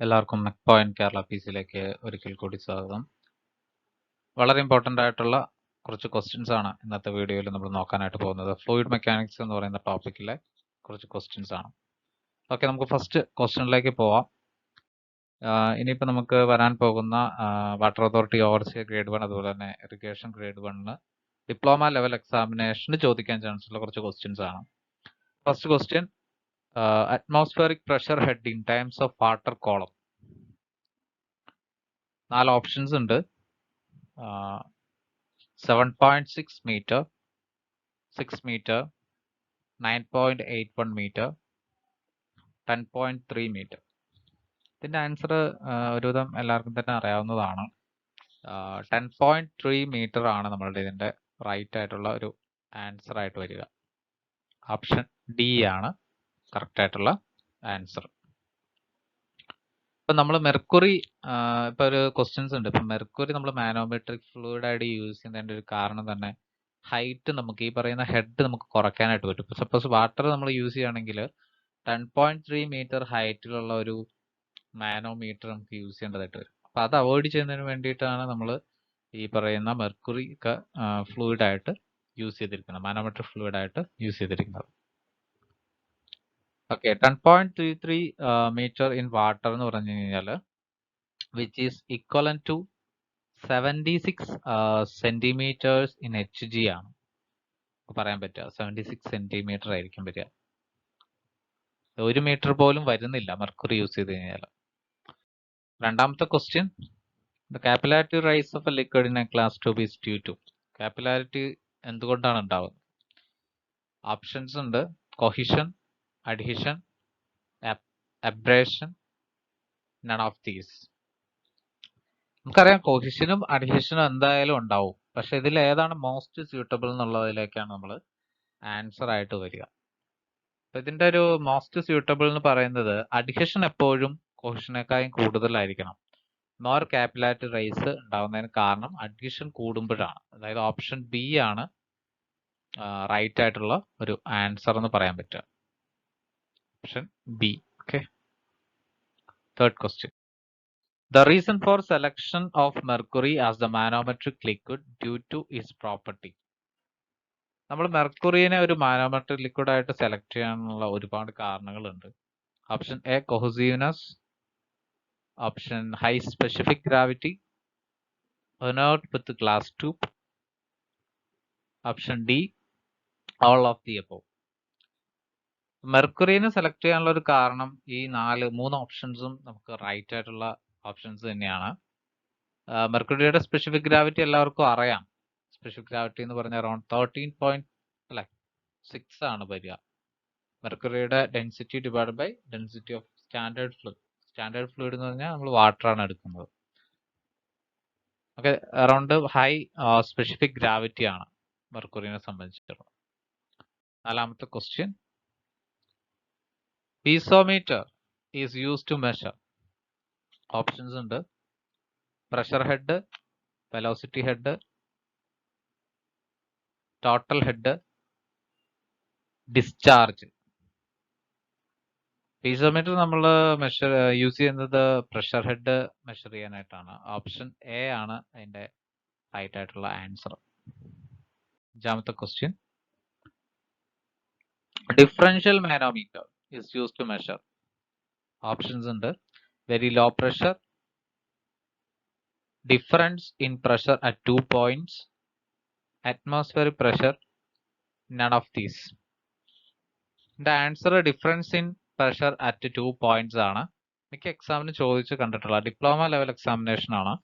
എല്ലാവർക്കും മെക് പോയിന്റ് കേരള പി.സിയിലേക്ക് ഒരിക്കൽ കൂടി സ്വാഗതം. വളരെ ഇമ്പോർട്ടൻ്റ് ആയിട്ടുള്ള കുറച്ച് ക്വസ്റ്റ്യൻസ് ആണ് ഇന്നത്തെ വീഡിയോയിൽ നമ്മൾ നോക്കാനായിട്ട് പോകുന്നത്. ഫ്ലൂയിഡ് മെക്കാനിക്സ് എന്ന് പറയുന്ന ടോപ്പിക്കിലെ കുറച്ച് ക്വസ്റ്റ്യൻസ് ആണ്. ഓക്കെ, നമുക്ക് ഫസ്റ്റ് ക്വസ്റ്റ്യനിലേക്ക് പോവാം. ഇനിയിപ്പോൾ നമുക്ക് വരാൻ പോകുന്ന വാട്ടർ അതോറിറ്റി ഓവർസിയർ ഗ്രേഡ് 1 അതുപോലെ തന്നെ ഇറിഗേഷൻ ഗ്രേഡ് 1 ഡിപ്ലോമ ലെവൽ എക്സാമിനേഷന് ചോദിക്കാൻ ചാൻസ് ഉള്ള കുറച്ച് ക്വസ്റ്റ്യൻസ് ആണ്. First question, atmospheric pressure head in times of water column. 4 options ഉണ്ട്. 7.6 meter, 6 meter, 9.81 meter, 10.3 meter. ഇതിന്റെ ആൻസർ ഒരുവിധം എല്ലാവർക്കും തന്നെ അറിയാവുന്നതാണ്. 10.3 meter ആണ് നമ്മളുടെ ഇതിന്റെ റൈറ്റ് ആയിട്ടുള്ള ഒരു ആൻസർ ആയിട്ട് വരിക. ഓപ്ഷൻ ഡി ആണ് കറക്റ്റ് ആയിട്ടുള്ള ആൻസർ. ഇപ്പൊ നമ്മൾ മെർക്കുറി ഇപ്പൊ ഒരു ക്വസ്റ്റ്യൻസ് ഉണ്ട്. ഇപ്പൊ മെർക്കുറി നമ്മൾ മാനോമെട്രിക് ഫ്ലൂയിഡ് ആയിട്ട് യൂസ് ചെയ്യുന്നതിന്റെ ഒരു കാരണം തന്നെ ഹൈറ്റ് നമുക്ക് ഈ പറയുന്ന ഹെഡ് നമുക്ക് കുറയ്ക്കാനായിട്ട് പറ്റും. ഇപ്പൊ സപ്പോസ് വാട്ടർ നമ്മൾ യൂസ് ചെയ്യുകയാണെങ്കിൽ 10.3 meter ഹൈറ്റിലുള്ള ഒരു മാനോമീറ്റർ നമുക്ക് യൂസ് ചെയ്യേണ്ടതായിട്ട് വരും. അപ്പൊ അത് അവോയ്ഡ് ചെയ്യുന്നതിന് വേണ്ടിയിട്ടാണ് നമ്മൾ ഈ പറയുന്ന മെർക്കുറി ഒക്കെ ഫ്ലൂയിഡ് ആയിട്ട് യൂസ് ചെയ്തിരിക്കുന്നത്, മാനോമെട്രിക് ഫ്ലൂയിഡ് ആയിട്ട് യൂസ് ചെയ്തിരിക്കുന്നത്. ഓക്കെ, 10.33 meter ഇൻ വാട്ടർ എന്ന് പറഞ്ഞു കഴിഞ്ഞാൽ which is equivalent to 76 centimeters in HG ആണ് പറയാൻ പറ്റുക. 76 centimeter ആയിരിക്കും വരിക. 1 meter പോലും വരുന്നില്ല മെർക്കുറി യൂസ് ചെയ്ത് കഴിഞ്ഞാൽ. രണ്ടാമത്തെ question, the capillarity rise of a liquid in a glass tube is due to. Capillarity എന്തുകൊണ്ടാണ് ഉണ്ടാവുന്നത്? ഓപ്ഷൻസ് ഉണ്ട്. Cohesion, adhesion, abrasion, none of these. നമുക്കറിയാം കൊഹിഷനും അഡ്ഹിഷനും എന്തായാലും ഉണ്ടാവും. പക്ഷെ ഇതിൽ ഏതാണ് മോസ്റ്റ് സ്യൂട്ടബിൾ എന്നുള്ളതിലേക്കാണ് നമ്മൾ ആൻസർ ആയിട്ട് വരിക. അപ്പൊ ഇതിന്റെ ഒരു മോസ്റ്റ് സ്യൂട്ടബിൾ എന്ന് പറയുന്നത് അഡ്ഹിഷൻ എപ്പോഴും കൊഹിഷനേക്കാളും കൂടുതലായിരിക്കണം. മോർ കാപ്പിലാരിറ്റി റൈസ് ഉണ്ടാവുന്നതിന് കാരണം അഡ്ഹിഷൻ കൂടുമ്പോഴാണ്. അതായത് ഓപ്ഷൻ ബി ആണ് റൈറ്റ് ആയിട്ടുള്ള ഒരു ആൻസർ എന്ന് പറയാൻ പറ്റുക. Option B. Okay, third question, the reason for selection of mercury as the manometric liquid due to its property. നമ്മൾ മെർക്കുറിനെ ഒരു മാനോമെട്രിക് ലിക്വിഡ് ആയിട്ട് സെലക്ട് ചെയ്യാനുള്ള ഒരുപാട് കാരണങ്ങളുണ്ട്. Option a cohesiveness, option high specific gravity, inert with glass tube, option d all of the above. മെർക്കുറിനെ select ചെയ്യാനുള്ള ഒരു കാരണം ഈ 3 ഓപ്ഷൻസും നമുക്ക് റൈറ്റ് ആയിട്ടുള്ള ഓപ്ഷൻസ് തന്നെയാണ്. മെർക്കുറിയുടെ സ്പെസിഫിക് ഗ്രാവിറ്റി എല്ലാവർക്കും അറിയാം. സ്പെസിഫിക് ഗ്രാവിറ്റി എന്ന് പറഞ്ഞാൽ അറൌണ്ട് 13.6 ആണ് വരിക. മെർക്കുറിയുടെ density divide by density of standard fluid. Standard fluid എന്ന് പറഞ്ഞാൽ നമ്മൾ വാട്ടർ ആണ് എടുക്കുന്നത്. Okay, around high specific gravity ആണ് മെർക്കുറിനെ സംബന്ധിച്ചിട്ടുള്ളത്. നാലാമത്തെ question, piezometer is use to measure. Options ഉണ്ട്. Pressure head, velocity head, total head, discharge. Piezometer നമ്മൾ യൂസ് ചെയ്യുന്നത് പ്രഷർ ഹെഡ് മെഷർ ചെയ്യാനായിട്ടാണ്. ഓപ്ഷൻ എ ആണ് അതിന്റെ റൈറ്റ് ആയിട്ടുള്ള ആൻസർ. അഞ്ചാമത്തെ question, differential manometer is use to measure. Options ഉണ്ട്. Very low pressure, difference in pressure at 2 points, atmospheric pressure, none of these. ഇതിന്റെ answer difference in pressure at 2 points ആണ്. മിക്ക എക്സാമിന് ചോദിച്ച് കണ്ടിട്ടുള്ള, ഡിപ്ലോമ ലെവൽ എക്സാമിനേഷൻ ആണ്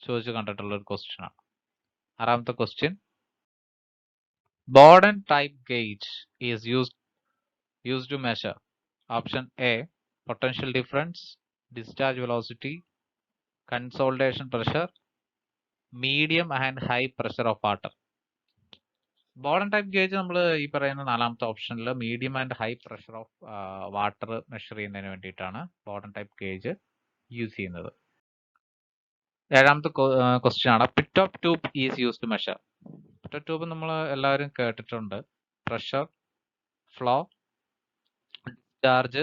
ചോദിച്ച് കണ്ടിട്ടുള്ള ഒരു ക്വസ്റ്റ്യൻ ആണ്. ആറാമത്തെ question, Bourdon type gauge is used to measure. Option A, potential difference, discharge velocity, consolidation pressure, medium and high pressure of water. Bourdon type gauge നമ്മൾ ഈ പറയുന്ന നാലാമത്തെ ഓപ്ഷനിൽ medium and high pressure of water measure ചെയ്യുന്നതിന് വേണ്ടിയിട്ടാണ് Bourdon type gauge use ചെയ്യുന്നത്. ഏഴാമത്തെ question ആണ്, pit of tube is use to measure. Pit of tube നമ്മൾ എല്ലാവരും കേട്ടിട്ടുണ്ട്. Pressure, flow, discharge,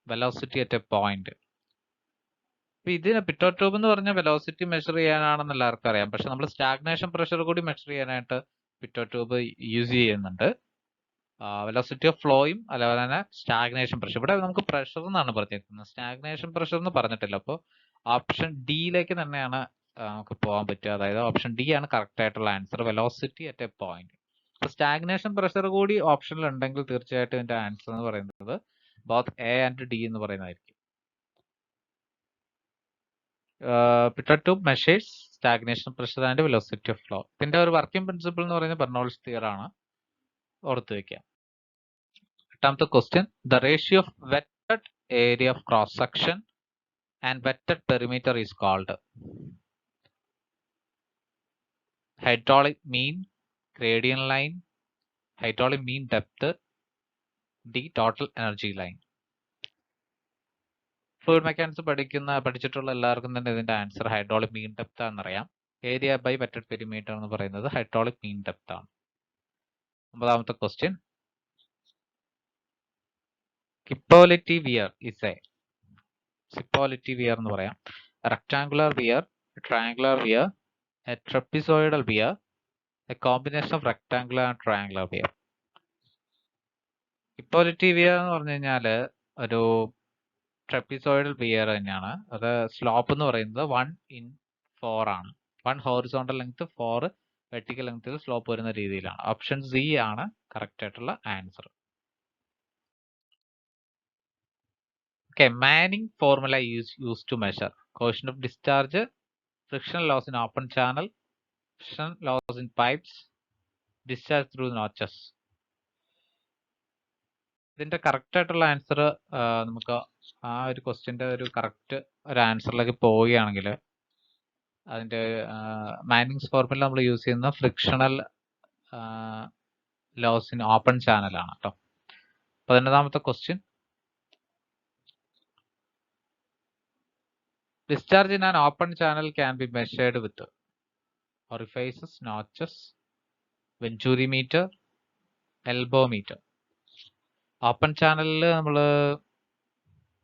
velocity at a point. അപ്പൊ ഇതിന് പിറ്റോട്ട് ട്യൂബ് എന്ന് പറഞ്ഞാൽ വെലോസിറ്റി മെഷർ ചെയ്യാനാണെന്ന് എല്ലാവർക്കും അറിയാം. പക്ഷെ നമ്മൾ സ്റ്റാഗ്നേഷൻ പ്രഷർ കൂടി മെഷർ ചെയ്യാനായിട്ട് പിറ്റോട്ട് ട്യൂബ് യൂസ് ചെയ്യുന്നുണ്ട്. വെലോസിറ്റി ഓഫ് ഫ്ലോയും അതുപോലെ തന്നെ സ്റ്റാഗ്നേഷൻ പ്രഷർ. ഇവിടെ നമുക്ക് പ്രഷർ എന്നാണ് പറഞ്ഞിരിക്കുന്നത്, സ്റ്റാഗ്നേഷൻ പ്രഷർ എന്ന് പറഞ്ഞിട്ടില്ല. അപ്പോൾ ഓപ്ഷൻ ഡിയിലേക്ക് തന്നെയാണ് നമുക്ക് പോകാൻ പറ്റുക. അതായത് ഓപ്ഷൻ ഡി ആണ് കറക്റ്റ് ആയിട്ടുള്ള answer, velocity at a point. അപ്പൊ സ്റ്റാഗ്നേഷൻ പ്രഷർ കൂടി ഓപ്ഷനിൽ ഉണ്ടെങ്കിൽ തീർച്ചയായിട്ടും ഇതിന്റെ ആൻസർ എന്ന് പറയുന്നത് ബോത്ത് എ ആൻഡ് ഡി എന്ന് പറയുന്നതായിരിക്കും. Pitot tube measures stagnation pressure and velocity of flow. ഇതിന്റെ ഒരു വർക്കിംഗ് പ്രിൻസിപ്പിൾ എന്ന് പറയുന്നത് ബെർണോൾസ് തിയറി ആണ്, ഓർത്ത് വെക്കാം. എട്ടാമത്തെ question, the ratio of wetted area of cross section and wetted perimeter is called hydraulic mean, gradient line, hydraulic mean depth, D total energy line. Fluid mechanics പഠിച്ചിട്ടുള്ള എല്ലാവർക്കും തന്നെ ഇതിന്റെ ആൻസർ ഹൈഡ്രോളിക് മീൻ ഡെപ്ത് ആണെന്നറിയാം. Area by wetted perimeter എന്ന് പറയുന്നത് hydraulic mean depth ആണ്. 9ാമത്തെ question, Cipolletti weir is a Cipolletti weir എന്ന് പറയാം, rectangular weir, triangular weir, a trapezoidal weir, a combination of rectangular and triangular weir. Cipolletti weir എന്ന് പറഞ്ഞു കഴിഞ്ഞാൽ ഒരു ട്രപ്പിസോയിഡൽ വിയർ തന്നെയാണ്. അത് സ്ലോപ്പ് എന്ന് പറയുന്നത് 1/4 ആണ്. 1 ഹോറിസോണ്ടൽ ലെങ്ത്, 4 വെർട്ടിക്കൽ ലെങ്ത്തിൽ സ്ലോപ്പ് വരുന്ന രീതിയിലാണ്. ഓപ്ഷൻ സി ആണ് കറക്റ്റ് ആയിട്ടുള്ള answer. Okay, Manning formula use to measure coefficient of discharge, friction loss in open channel, friction loss in pipes, discharge through notches. ഇതിന്റെ കറക്റ്റ് ആയിട്ടുള്ള ആൻസർ നമുക്ക് ആ ഒരു ക്വസ്റ്റ്യന്റെ ഒരു കറക്റ്റ് ഒരു ആൻസറിലേക്ക് പോവുകയാണെങ്കിൽ അതിന്റെ മാനിങ്സ് ഫോർമുല നമ്മൾ യൂസ് ചെയ്യുന്ന frictional loss in open channel ആണ് കേട്ടോ. 11ാമത്തെ question, discharge in an open channel can be measured with orifices, notches, venturi metre, elbow metre. Open ചാനലിൽ നമ്മൾ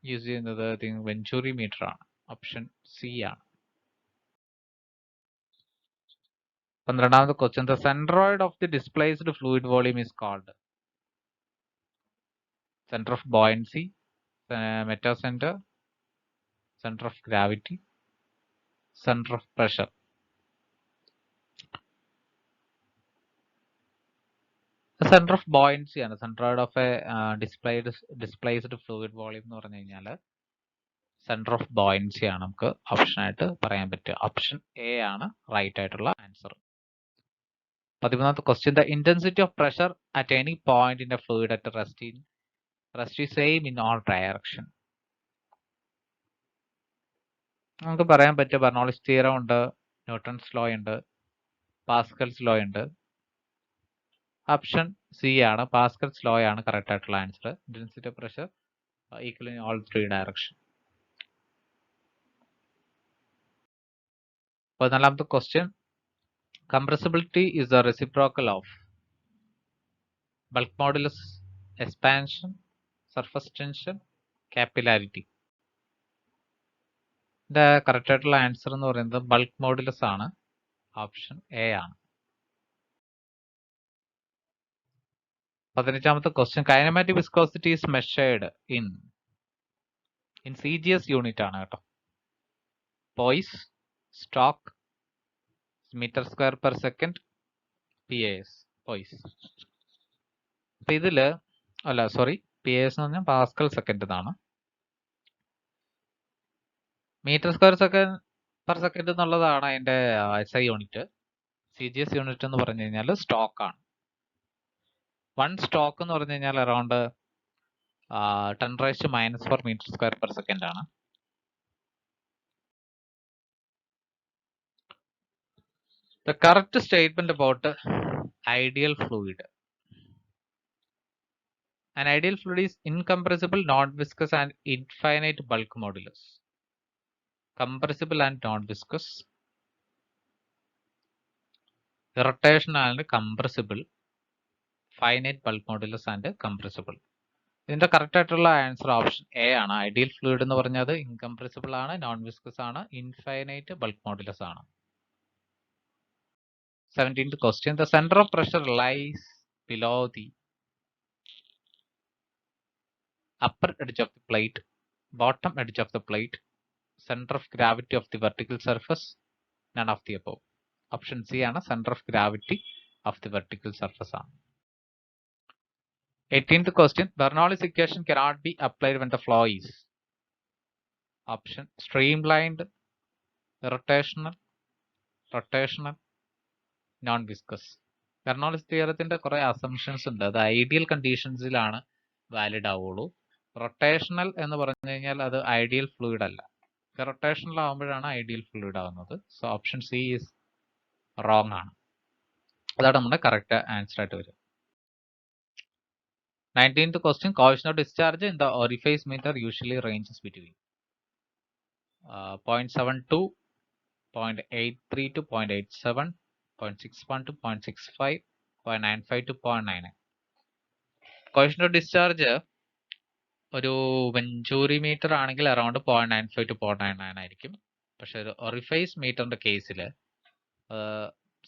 യൂസ് ചെയ്യുന്നത് വെഞ്ചൂരി മീറ്റർ ആണ്. ഓപ്ഷൻ സി ആണ്. 12ാമത്തെ question, the centroid of the displaced fluid volume is called centre of buoyancy, metacentre, centre of gravity, centre of pressure. Centre of buoyancy ആണ്. Centroid of A displaced fluid volume എന്ന് പറഞ്ഞു കഴിഞ്ഞാൽ centre of buoyancy ആണ് നമുക്ക് option ആയിട്ട് പറയാൻ പറ്റുക. Option a ആണ് റൈറ്റ് ആയിട്ടുള്ള ആൻസർ. 13ാമത്തെ question, the intensity of pressure at any point in a fluid at rest is same in all direction. നമുക്ക് പറയാൻ പറ്റുക ബെർണോളിസ് തിയറം ഉണ്ട്, ന്യൂട്ടൺസ് ലോ ഉണ്ട്, പാസ്കൽസ് ലോ ഉണ്ട്. ഓപ്ഷൻ സി ആണ്, പാസ്കൽസ് ലോ ആണ് കറക്റ്റ് ആയിട്ടുള്ള answer. Intensity of pressure equal in all 3 direction. 14ാമത്തെ question, compressibility is the reciprocal of bulk modulus, expansion, surface tension, capillarity. ഇതിന്റെ correct ആയിട്ടുള്ള answer എന്ന് പറയുന്നത് ബൾക്ക് മോഡുലസ് ആണ്. ഓപ്ഷൻ എ ആണ്. 15ാമത്തെ question, kinematic viscosity is measured in CGS unit ആണ് കേട്ടോ. Poise, stoke, metre square per second, PAS, poise. അപ്പൊ ഇതില് PAS എന്ന് പറഞ്ഞാൽ പാസ്കൽ സെക്കൻഡ് എന്നാണ്. മീറ്റർ സ്ക്വയർ പെർ സെക്കൻഡ് എന്നുള്ളതാണ് അതിന്റെ SI യൂണിറ്റ്. CGS യൂണിറ്റ് എന്ന് പറഞ്ഞു കഴിഞ്ഞാൽ സ്റ്റോക്ക് ആണ്. 1 സ്റ്റോക്ക് എന്ന് പറഞ്ഞു കഴിഞ്ഞാൽ around 10⁻⁻⁴ metre square per second ആണ്. The correct statement about ideal fluid. An ideal fluid is incompressible, non-viscous and infinite bulk modulus. Compressible and non-viscous. Irrotational and compressible. Finite bulk modulus and compressible. ഇതിന്റെ correct ആയിട്ടുള്ള answer option a ആണ്. Ideal fluid എന്ന് പറഞ്ഞത് incompressible ആണ്, non viscous ആണ്, infinite bulk modulus ആണ്. 17th question. The center of pressure lies below the upper edge of the plate, bottom edge of the plate, center of gravity of the vertical surface, none of the above. Option C ആണ് center of gravity of the vertical surface ആണ്. 18th question. Bernoulli's equation cannot be applied when the flow is option streamlined, rotational, non viscous. ബെർണോളിസ് തിയറത്തിന്റെ കുറെ assumptions ഉണ്ട്. അത് ideal കണ്ടീഷൻസിലാണ് valid ആവുള്ളൂ. Rotational എന്ന് പറഞ്ഞു കഴിഞ്ഞാൽ അത് ഐഡിയൽ ഫ്ലൂയിഡ് അല്ല. റൊട്ടേഷണൽ ആവുമ്പോഴാണ് ഐഡിയൽ ഫ്ലൂയിഡ് ആവുന്നത്. So option c is wrong ആണ്. അതാണ് നമ്മുടെ കറക്റ്റ് ആൻസർ ആയിട്ട് വരും. 19th question. Coefficient of discharge in the orifice meter usually ranges between 0.72, 0.83 to 0.87, 0.61 to 0.65, 0.95 to 0.99. Coefficient of discharge ഒരു വെഞ്ചൂറി മീറ്റർ ആണെങ്കിൽ അറൌണ്ട് 0.95 to 0.99 ആയിരിക്കും. പക്ഷെ ഒരു ഒറിഫൈസ് മീറ്ററിന്റെ കേസിൽ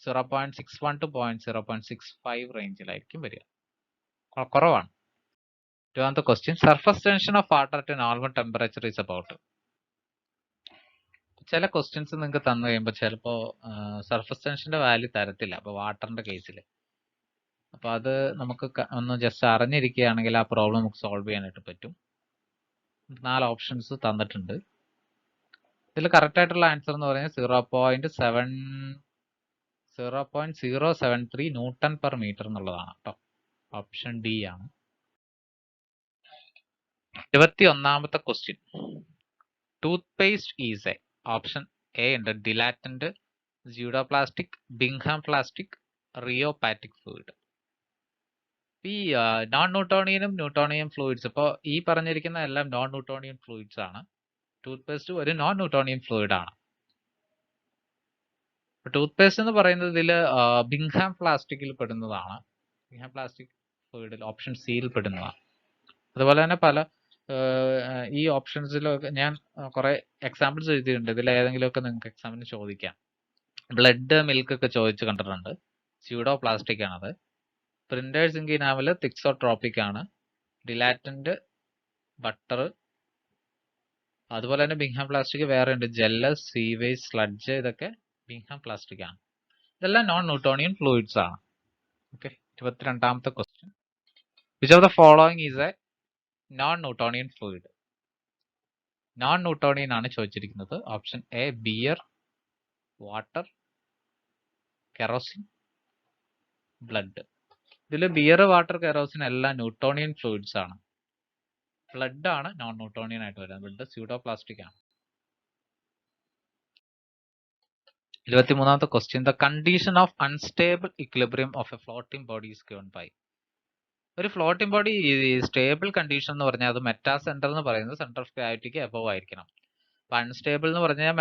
0.61 to 0.65 റേഞ്ചിലായിരിക്കും വരിക. കുറവാണ്. 20th question. Surface tension of water at a normal temperature is about. ചില questions നിങ്ങൾക്ക് തന്നു കഴിയുമ്പോൾ ചിലപ്പോൾ സർഫസ് ടെൻഷന്റെ വാല്യൂ തരത്തില്ല. അപ്പോൾ വാട്ടറിന്റെ കേസിൽ അപ്പോൾ അത് നമുക്ക് ഒന്ന് ജസ്റ്റ് അറിഞ്ഞിരിക്കുകയാണെങ്കിൽ ആ പ്രോബ്ലം നമുക്ക് സോൾവ് ചെയ്യാനായിട്ട് പറ്റും. 4 ഓപ്ഷൻസ് തന്നിട്ടുണ്ട്. ഇതിൽ കറക്റ്റ് ആയിട്ടുള്ള ആൻസർ എന്ന് പറയുന്നത് 0.073 ന്യൂട്ടൺ പെർ മീറ്റർ എന്നുള്ളതാണ് കേട്ടോ. ഓപ്ഷൻ ഡി ആണ്. 21ാമത്തെ question. Toothpaste is a option a ഉണ്ട് dilatant, pseudoplastic, Bingham plastic, rheopectic fluid. ഈ നോൺ ന്യൂട്ടോണിയനും ന്യൂട്ടോണിയൻ ഫ്ലൂയിഡ്സ്, ഇപ്പോൾ ഈ പറഞ്ഞിരിക്കുന്ന എല്ലാം നോൺ ന്യൂട്ടോണിയൻ ഫ്ലൂയിഡ്സ് ആണ്. ടൂത്ത് പേസ്റ്റ് ഒരു നോൺ ന്യൂട്ടോണിയൻ ഫ്ലൂയിഡ് ആണ്. ടൂത്ത് പേസ്റ്റ് എന്ന് പറയുന്നത് ഇതിൽ ബിങ്ഹാം പ്ലാസ്റ്റിക്കിൽ പെടുന്നതാണ്. ബിങ്ഹാം പ്ലാസ്റ്റിക് ഫ്ലൂയിഡിൽ ഓപ്ഷൻ സിയിൽ പെടുന്നതാണ്. അതുപോലെ തന്നെ പല ഈ ഓപ്ഷൻസിലൊക്കെ ഞാൻ കുറെ എക്സാമ്പിൾസ് എഴുതിയിട്ടുണ്ട്. ഇതിൽ ഏതെങ്കിലുമൊക്കെ നിങ്ങൾക്ക് എക്സാമിന് ചോദിക്കാം. ബ്ലഡ് മിൽക്ക് ഒക്കെ ചോദിച്ച് കണ്ടിട്ടുണ്ട്. സ്യൂഡോ പ്ലാസ്റ്റിക് ആണത്. പ്രിന്റേഴ്സ് ഇങ്ക് ഇനാമൽ തിക്സോട്രോപ്പിക് ആണ്. ഡിലാറ്റന്റ്, ബട്ടർ, അതുപോലെ തന്നെ ബിങ്ഹാം പ്ലാസ്റ്റിക് വേറെ ഉണ്ട്. ജെല്ലസ്, സീവേജ്, സ്ലഡ്ജ്, ഇതൊക്കെ ബിങ്ഹാം പ്ലാസ്റ്റിക് ആണ്. ഇതെല്ലാം നോൺ ന്യൂട്ടോണിയൻ ഫ്ലൂയിഡ്സ് ആണ്. ഓക്കെ. 22ാമത്തെ question. Which of the following is a non Newtonian fluid? Non Newtonian ആണ് ചോദിച്ചിരിക്കുന്നത്. Option a beer, water, kerosene, blood. ഇതിൽ ബിയർ, വാട്ടർ, കെറോസിൻ എല്ലാം ന്യൂട്ടോണിയൻ ഫ്ലൂയിഡ്സ് ആണ്. ബ്ലഡ് ആണ് നോൺ ന്യൂട്ടോണിയൻ ആയിട്ട് വരുന്നത്. ബ്ലഡ് സ്യൂഡോപ്ലാസ്റ്റിക് ആണ്. 23ാമത്തെ question. The condition of unstable equilibrium of a floating body is given by. ഒരു ഫ്ലോട്ടിംഗ് ബോഡി സ്റ്റേബിൾ കണ്ടീഷൻ എന്ന് പറഞ്ഞാൽ അത് മെറ്റാ സെന്റർ എന്ന് പറയുന്നത് സെന്റർ ഓഫ് ഗ്രാവിറ്റിക്ക് എബവ് ആയിരിക്കണം. അപ്പൊ അൺസ്റ്റേബിൾ എന്ന് പറഞ്ഞാൽ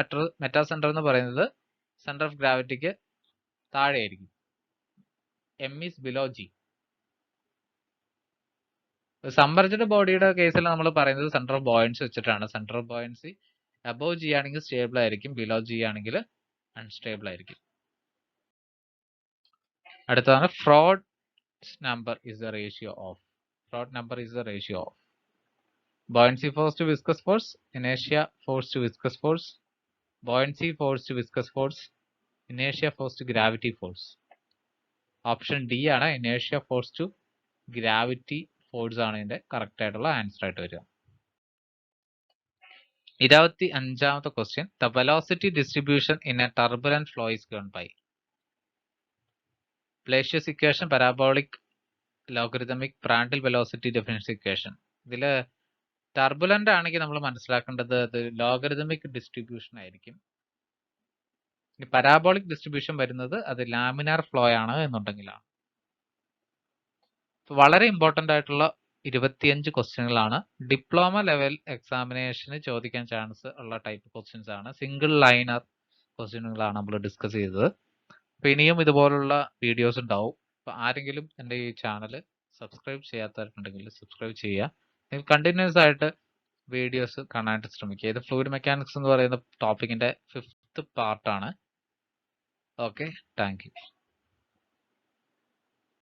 മെറ്റാ സെന്റർ എന്ന് പറയുന്നത് സെന്റർ ഓഫ് ഗ്രാവിറ്റിക്ക് താഴെ ആയിരിക്കും. M is below G. സമ്പർജിത ബോഡിയുടെ കേസിൽ നമ്മൾ പറയുന്നത് സെന്റർ ഓഫ് ബോയൻസി വെച്ചിട്ടാണ്. Centre of buoyancy above G ആണെങ്കിൽ സ്റ്റേബിൾ ആയിരിക്കും, ബിലോ ജി ആണെങ്കിൽ അൺസ്റ്റേബിൾ ആയിരിക്കും. അടുത്തതാണ് Froude number is the ratio of. Fraud number is the ratio of buoyancy force to viscous force, inertia force to viscous force, buoyancy force to viscous force, inertia force to gravity force. Option D ആണ് inertia force to gravity force ആണ് ഇതിന്റെ correct ആയിട്ടുള്ള answer ആയിട്ട് വരിക. 25ാമത്തെ question. The velocity distribution in a turbulent flow is given by. Blasius equation, parabolic, logarithmic, പ്രാൻഡൽ velocity difference equation. ഇതിൽ turbulent ആണെങ്കിൽ നമ്മൾ മനസ്സിലാക്കേണ്ടത് അത് ലോഗരിതമിക് ഡിസ്ട്രിബ്യൂഷൻ ആയിരിക്കും. പരാബോളിക് ഡിസ്ട്രിബ്യൂഷൻ വരുന്നത് അത് ലാമിനാർ ഫ്ലോ ആണ് എന്നുണ്ടെങ്കിലാണ്. വളരെ ഇമ്പോർട്ടന്റ് ആയിട്ടുള്ള 25 ക്വസ്റ്റ്യനുകളാണ്. ഡിപ്ലോമ ലെവൽ എക്സാമിനേഷന് ചോദിക്കാൻ ചാൻസ് ഉള്ള ടൈപ്പ് ക്വസ്റ്റ്യൻസ് ആണ്. സിംഗിൾ ലൈനർ ക്വസ്റ്റ്യനുകളാണ് നമ്മൾ ഡിസ്കസ് ചെയ്തത്. അപ്പൊ ഇനിയും ഇതുപോലുള്ള വീഡിയോസ് ഉണ്ടാവും. അപ്പൊ ആരെങ്കിലും എൻ്റെ ഈ ചാനൽ സബ്സ്ക്രൈബ് ചെയ്യാത്തവരുണ്ടെങ്കിൽ സബ്സ്ക്രൈബ് ചെയ്യുക. നിങ്ങൾ കണ്ടിന്യൂസ് ആയിട്ട് വീഡിയോസ് കാണാനായിട്ട് ശ്രമിക്കുക. ഇത് ഫ്ലൂയിഡ് മെക്കാനിക്സ് എന്ന് പറയുന്ന ടോപ്പിക്കിന്റെ 5th പാർട്ടാണ്. Okay, thank you.